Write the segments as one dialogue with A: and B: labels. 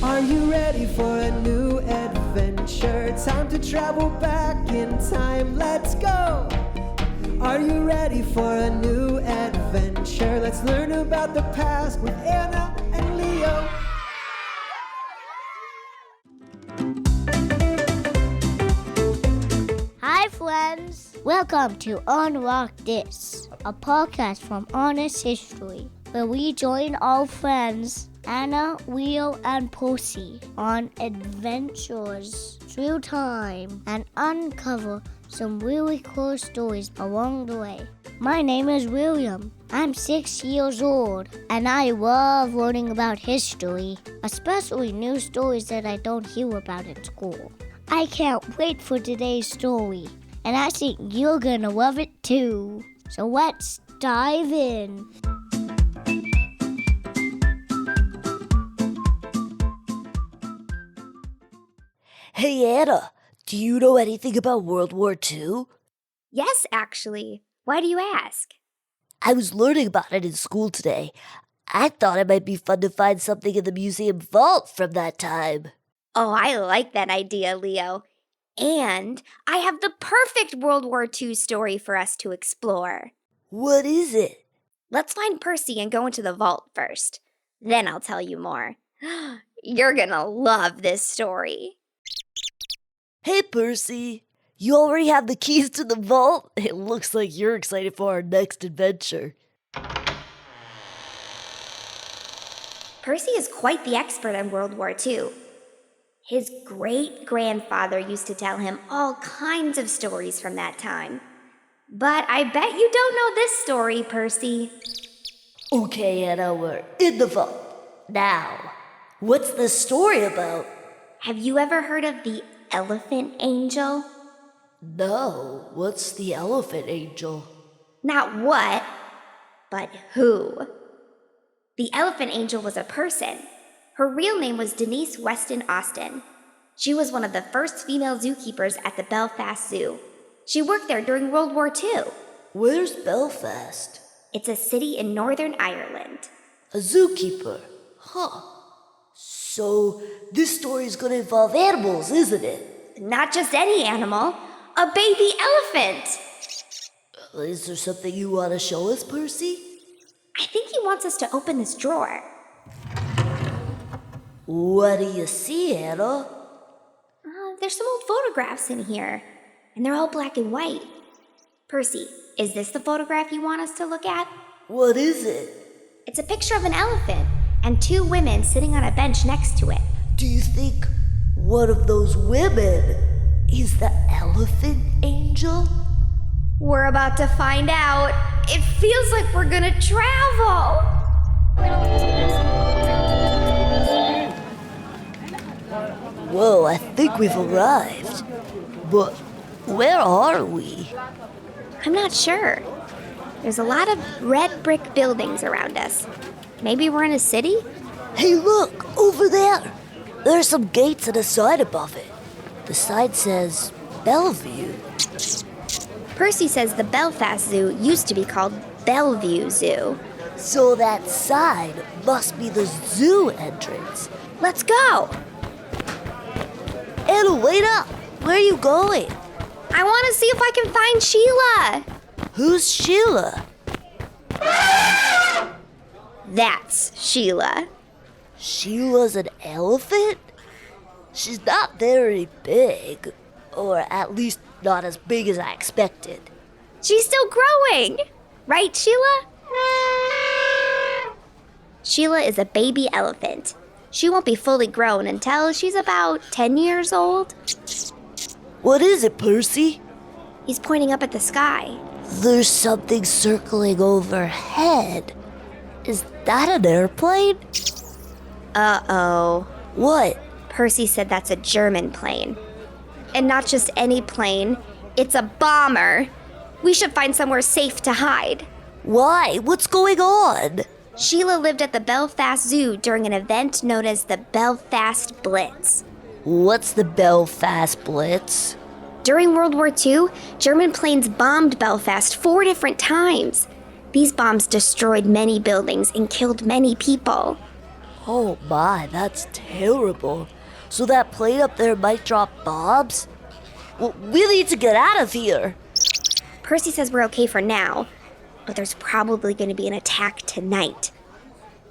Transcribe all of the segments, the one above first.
A: Are you ready for a new adventure? Time to travel back in time, let's go! Are you ready for a new adventure? Let's learn about the past with Anna and Leo.
B: Hi friends! Welcome to Unlock This, a podcast from Honest History, where we join our friends Anna, Leo, and Percy on adventures through time and uncover some really cool stories along the way. My name is William. I'm 6 years old, and I love learning about history, especially new stories that I don't hear about in school. I can't wait for today's story, and I think you're gonna love it too. So let's dive in.
C: Hey, Anna, do you know anything about World War II?
D: Yes, actually. Why do you ask?
C: I was learning about it in school today. I thought it might be fun to find something in the museum vault from that time.
D: Oh, I like that idea, Leo. And I have the perfect World War II story for us to explore.
C: What is it?
D: Let's find Percy and go into the vault first. Then I'll tell you more. You're gonna love this story.
C: Hey, Percy. You already have the keys to the vault? It looks like you're excited for our next adventure.
D: Percy is quite the expert on World War II. His great-grandfather used to tell him all kinds of stories from that time. But I bet you don't know this story, Percy.
C: Okay, Anna, we're in the vault. Now, what's the story about?
D: Have you ever heard of the Elephant Angel?
C: No, what's the Elephant Angel?
D: Not what, but who. The Elephant Angel was a person. Her real name was Denise Weston Austin. She was one of the first female zookeepers at the Belfast Zoo. She worked there during World War II.
C: Where's Belfast?
D: It's a city in Northern Ireland.
C: A zookeeper? Huh. So, this story's gonna involve animals, isn't it?
D: Not just any animal, a baby elephant.
C: Is there something you want to show us, Percy?
D: I think he wants us to open this drawer.
C: What do you see, Anna?
D: There's some old photographs in here, and they're all black and white. Percy, is this the photograph you want us to look at?
C: What is it?
D: It's a picture of an elephant and two women sitting on a bench next to it.
C: Do you think one of those women is the Elephant Angel?
D: We're about to find out. It feels like we're gonna travel.
C: Whoa, I think we've arrived. But where are we?
D: I'm not sure. There's a lot of red brick buildings around us. Maybe we're in a city?
C: Hey, look, over there. There's some gates and a sign above it. The sign says Bellevue.
D: Percy says the Belfast Zoo used to be called Bellevue Zoo.
C: So that sign must be the zoo entrance.
D: Let's go!
C: Anna, wait up! Where are you going?
D: I want to see if I can find Sheila!
C: Who's Sheila?
D: That's Sheila.
C: Sheila's an elephant? She's not very big, or at least not as big as I expected.
D: She's still growing! Right, Sheila? Sheila is a baby elephant. She won't be fully grown until she's about 10 years old.
C: What is it, Percy?
D: He's pointing up at the sky.
C: There's something circling overhead. Is that an airplane?
D: Uh-oh.
C: What?
D: Percy said that's a German plane. And not just any plane, it's a bomber. We should find somewhere safe to hide.
C: Why? What's going on?
D: Sheila lived at the Belfast Zoo during an event known as the Belfast Blitz.
C: What's the Belfast Blitz?
D: During World War II, German planes bombed Belfast 4 different times. These bombs destroyed many buildings and killed many people.
C: Oh my, that's terrible. So that plane up there might drop bombs? Well, we need to get out of here.
D: Percy says we're okay for now, but there's probably going to be an attack tonight.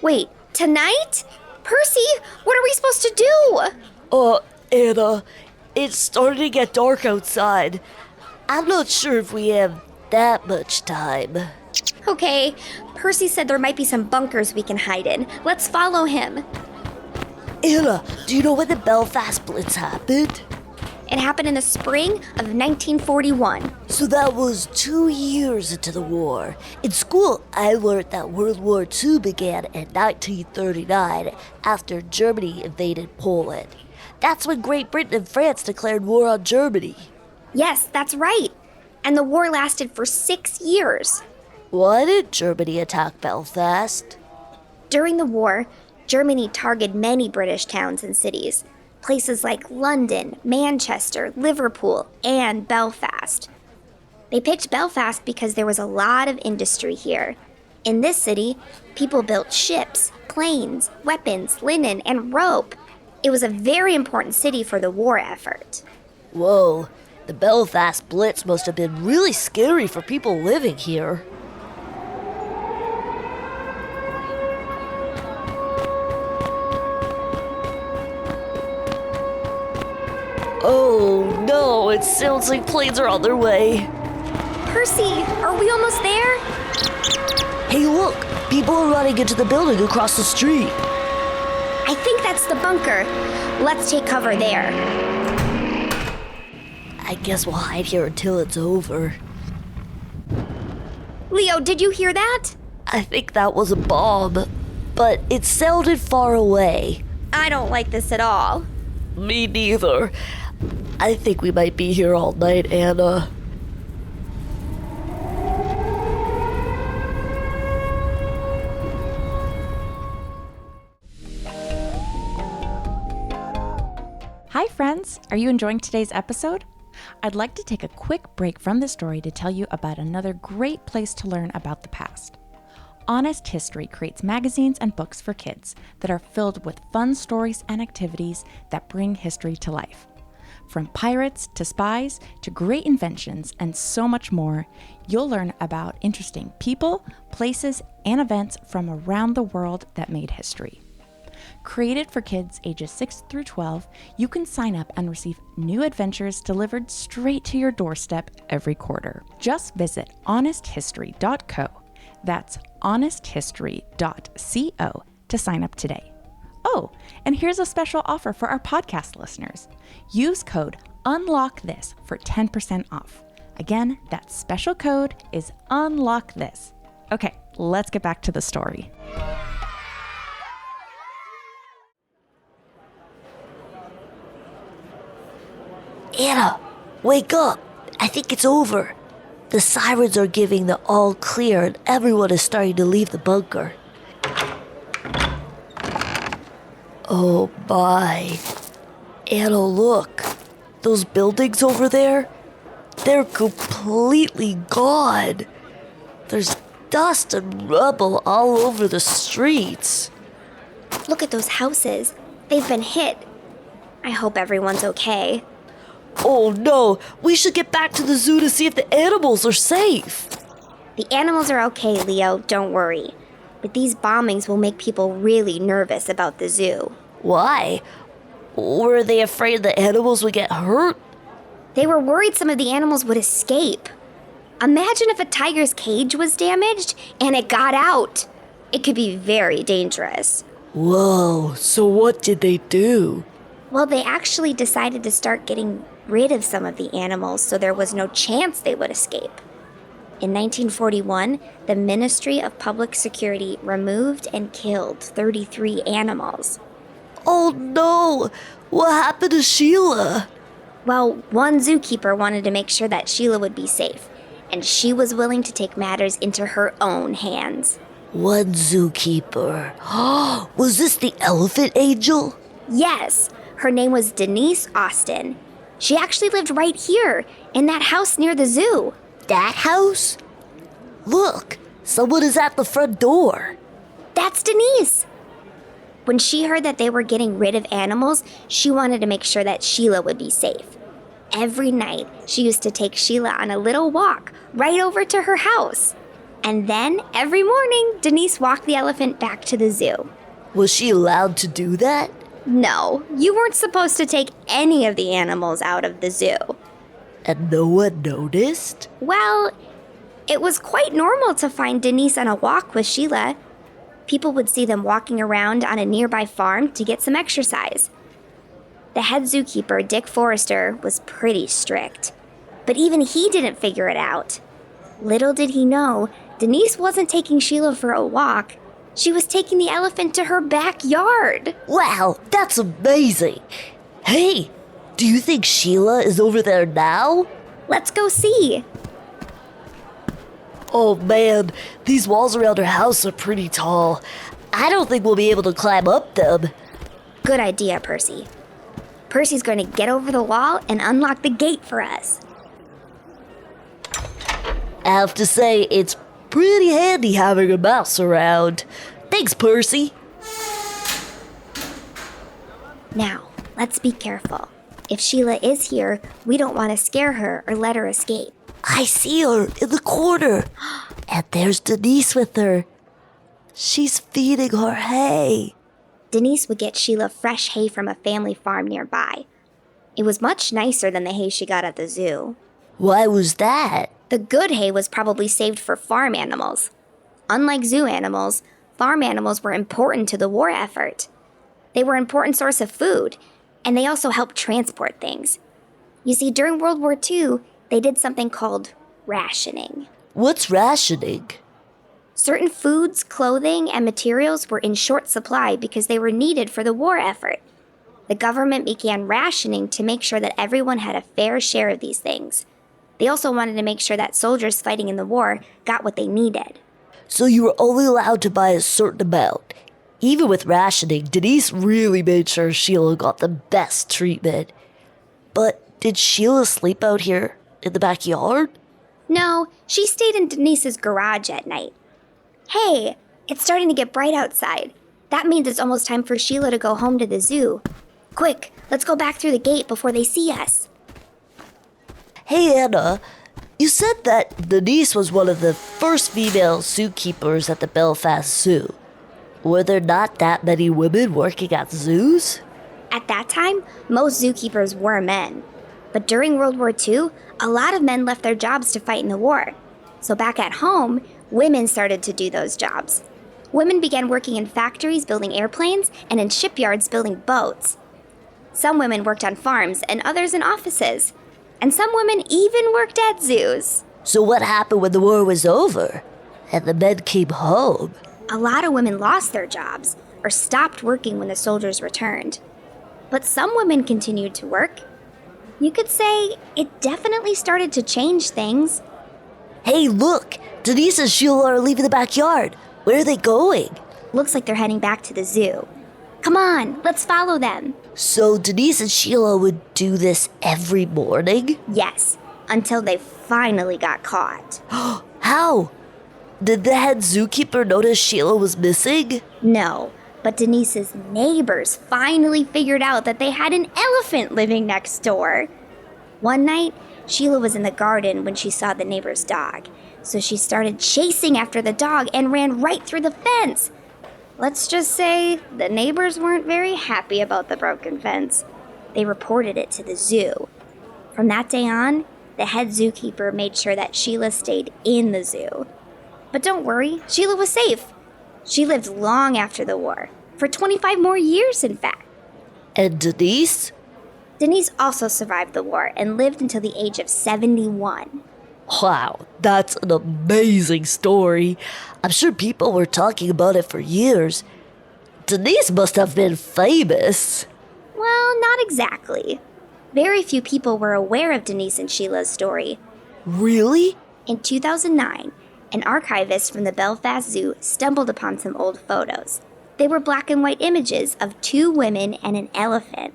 D: Wait, tonight? Percy, what are we supposed to do?
C: Anna, it's starting to get dark outside. I'm not sure if we have that much time.
D: Okay, Percy said there might be some bunkers we can hide in. Let's follow him.
C: Anna, do you know when the Belfast Blitz happened?
D: It happened in the spring of 1941.
C: So that was 2 years into the war. In school, I learned that World War II began in 1939 after Germany invaded Poland. That's when Great Britain and France declared war on Germany.
D: Yes, that's right. And the war lasted for 6 years.
C: Why did Germany attack Belfast?
D: During the war, Germany targeted many British towns and cities. Places like London, Manchester, Liverpool, and Belfast. They picked Belfast because there was a lot of industry here. In this city, people built ships, planes, weapons, linen, and rope. It was a very important city for the war effort.
C: Whoa, the Belfast Blitz must have been really scary for people living here. Oh no, it sounds like planes are on their way.
D: Percy, are we almost there?
C: Hey look, people are running into the building across the street.
D: I think that's the bunker. Let's take cover there.
C: I guess we'll hide here until it's over.
D: Leo, did you hear that?
C: I think that was a bomb, but it sounded far away.
D: I don't like this at all.
C: Me neither. I think we might be here all night, Anna.
E: Hi friends, are you enjoying today's episode? I'd like to take a quick break from the story to tell you about another great place to learn about the past. Honest History creates magazines and books for kids that are filled with fun stories and activities that bring history to life. From pirates to spies to great inventions and so much more, you'll learn about interesting people, places, and events from around the world that made history. Created for kids ages 6 through 12, you can sign up and receive new adventures delivered straight to your doorstep every quarter. Just visit honesthistory.co. That's honesthistory.co to sign up today. Oh, and here's a special offer for our podcast listeners. Use code UNLOCKTHIS for 10% off. Again, that special code is UNLOCKTHIS. Okay, let's get back to the story.
C: Anna, wake up. I think it's over. The sirens are giving the all clear and everyone is starting to leave the bunker. Oh my. Anna, look. Those buildings over there? They're completely gone. There's dust and rubble all over the streets.
D: Look at those houses. They've been hit. I hope everyone's okay.
C: Oh no, we should get back to the zoo to see if the animals are safe.
D: The animals are okay, Leo, don't worry. But these bombings will make people really nervous about the zoo.
C: Why? Were they afraid the animals would get hurt?
D: They were worried some of the animals would escape. Imagine if a tiger's cage was damaged and it got out. It could be very dangerous.
C: Whoa, so what did they do?
D: Well, they actually decided to start getting rid of some of the animals so there was no chance they would escape. In 1941, the Ministry of Public Security removed and killed 33 animals.
C: Oh no! What happened to Sheila?
D: Well, one zookeeper wanted to make sure that Sheila would be safe, and she was willing to take matters into her own hands.
C: One zookeeper. Was this the elephant angel?
D: Yes, her name was Denise Austin. She actually lived right here, in that house near the zoo.
C: That house? Look, someone is at the front door.
D: That's Denise. When she heard that they were getting rid of animals, she wanted to make sure that Sheila would be safe. Every night, she used to take Sheila on a little walk right over to her house. And then, every morning, Denise walked the elephant back to the zoo.
C: Was she allowed to do that?
D: No, you weren't supposed to take any of the animals out of the zoo.
C: And no one noticed?
D: Well, it was quite normal to find Denise on a walk with Sheila. People would see them walking around on a nearby farm to get some exercise. The head zookeeper, Dick Forrester, was pretty strict. But even he didn't figure it out. Little did he know, Denise wasn't taking Sheila for a walk. She was taking the elephant to her backyard.
C: Wow, that's amazing. Hey, do you think Sheila is over there now?
D: Let's go see.
C: Oh man, these walls around her house are pretty tall. I don't think we'll be able to climb up them.
D: Good idea, Percy. Percy's going to get over the wall and unlock the gate for us.
C: I have to say, it's pretty handy having a mouse around. Thanks, Percy.
D: Now, let's be careful. If Sheila is here, we don't want to scare her or let her escape.
C: I see her in the corner. And there's Denise with her. She's feeding her hay.
D: Denise would get Sheila fresh hay from a family farm nearby. It was much nicer than the hay she got at the zoo.
C: Why was that?
D: The good hay was probably saved for farm animals. Unlike zoo animals, farm animals were important to the war effort. They were an important source of food, and they also helped transport things. You see, during World War II, they did something called rationing.
C: What's rationing?
D: Certain foods, clothing, and materials were in short supply because they were needed for the war effort. The government began rationing to make sure that everyone had a fair share of these things. They also wanted to make sure that soldiers fighting in the war got what they needed.
C: So you were only allowed to buy a certain amount. Even with rationing, Denise really made sure Sheila got the best treatment. But did Sheila sleep out here in the backyard?
D: No, she stayed in Denise's garage at night. Hey, it's starting to get bright outside. That means it's almost time for Sheila to go home to the zoo. Quick, let's go back through the gate before they see us.
C: Hey, Anna, you said that Denise was one of the first female zookeepers at the Belfast Zoo. Were there not that many women working at zoos?
D: At that time, most zookeepers were men. But during World War II, a lot of men left their jobs to fight in the war. So back at home, women started to do those jobs. Women began working in factories building airplanes and in shipyards building boats. Some women worked on farms and others in offices. And some women even worked at zoos.
C: So what happened when the war was over and the men came home?
D: A lot of women lost their jobs or stopped working when the soldiers returned. But some women continued to work. You could say it definitely started to change things.
C: Hey, look! Denise and Sheila are leaving the backyard. Where are they going?
D: Looks like they're heading back to the zoo. Come on, let's follow them.
C: So Denise and Sheila would do this every morning?
D: Yes, until they finally got caught.
C: How? Did the head zookeeper notice Sheila was missing?
D: No, but Denise's neighbors finally figured out that they had an elephant living next door. One night, Sheila was in the garden when she saw the neighbor's dog, so she started chasing after the dog and ran right through the fence. Let's just say the neighbors weren't very happy about the broken fence. They reported it to the zoo. From that day on, the head zookeeper made sure that Sheila stayed in the zoo. But don't worry, Sheila was safe. She lived long after the war, for 25 more years, in fact.
C: And Denise?
D: Denise also survived the war and lived until the age of 71.
C: Wow, that's an amazing story. I'm sure people were talking about it for years. Denise must have been famous.
D: Well, not exactly. Very few people were aware of Denise and Sheila's story.
C: Really?
D: In 2009, an archivist from the Belfast Zoo stumbled upon some old photos. They were black and white images of 2 women and an elephant.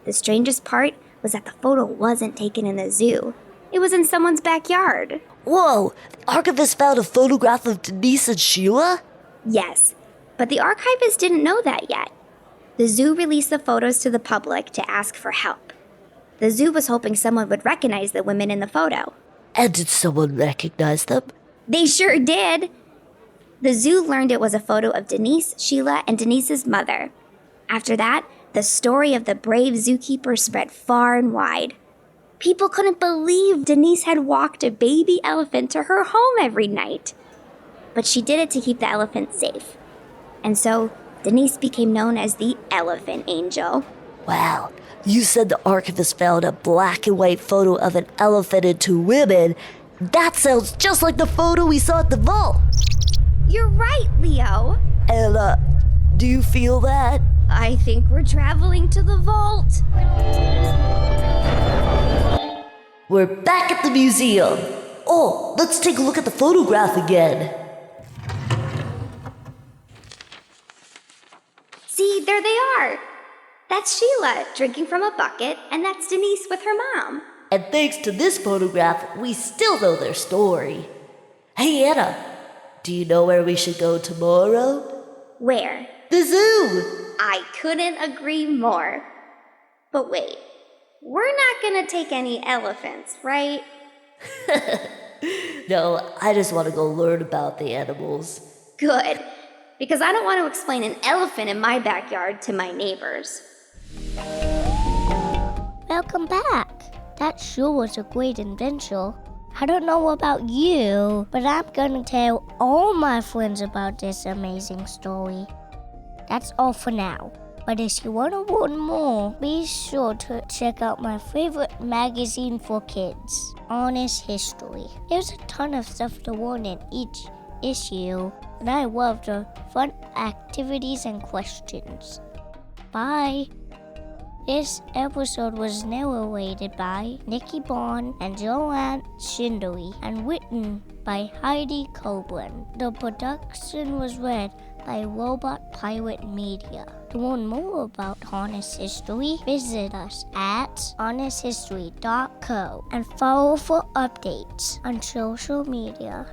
D: The strangest part was that the photo wasn't taken in the zoo. It was in someone's backyard.
C: Whoa, the archivist found a photograph of Denise and Sheila?
D: Yes, but the archivist didn't know that yet. The zoo released the photos to the public to ask for help. The zoo was hoping someone would recognize the women in the photo.
C: And did someone recognize them?
D: They sure did. The zoo learned it was a photo of Denise, Sheila, and Denise's mother. After that, the story of the brave zookeeper spread far and wide. People couldn't believe Denise had walked a baby elephant to her home every night. But she did it to keep the elephant safe. And so, Denise became known as the Elephant Angel.
C: Wow, you said the archivist found a black and white photo of an elephant and two women. That sounds just like the photo we saw at the vault.
D: You're right, Leo.
C: And, do you feel that?
D: I think we're traveling to the vault.
C: We're back at the museum. Oh, let's take a look at the photograph again.
D: See, there they are. That's Sheila drinking from a bucket, and that's Denise with her mom.
C: And thanks to this photograph, we still know their story. Hey, Anna, do you know where we should go tomorrow?
D: Where?
C: The zoo!
D: I couldn't agree more. But wait, we're not gonna take any elephants, right?
C: No, I just want to go learn about the animals.
D: Good, because I don't want to explain an elephant in my backyard to my neighbors.
B: Welcome back. That sure was a great adventure. I don't know about you, but I'm gonna tell all my friends about this amazing story. That's all for now. But if you want to learn more, be sure to check out my favorite magazine for kids, Honest History. There's a ton of stuff to learn in each issue, and I love the fun activities and questions. Bye! This episode was narrated by Nikki and JoAnn Schinderle and written by Heidi Coburn. The production was read by Robot Pirate Media. To learn more about Honest History, visit us at honesthistory.co and follow for updates on social media.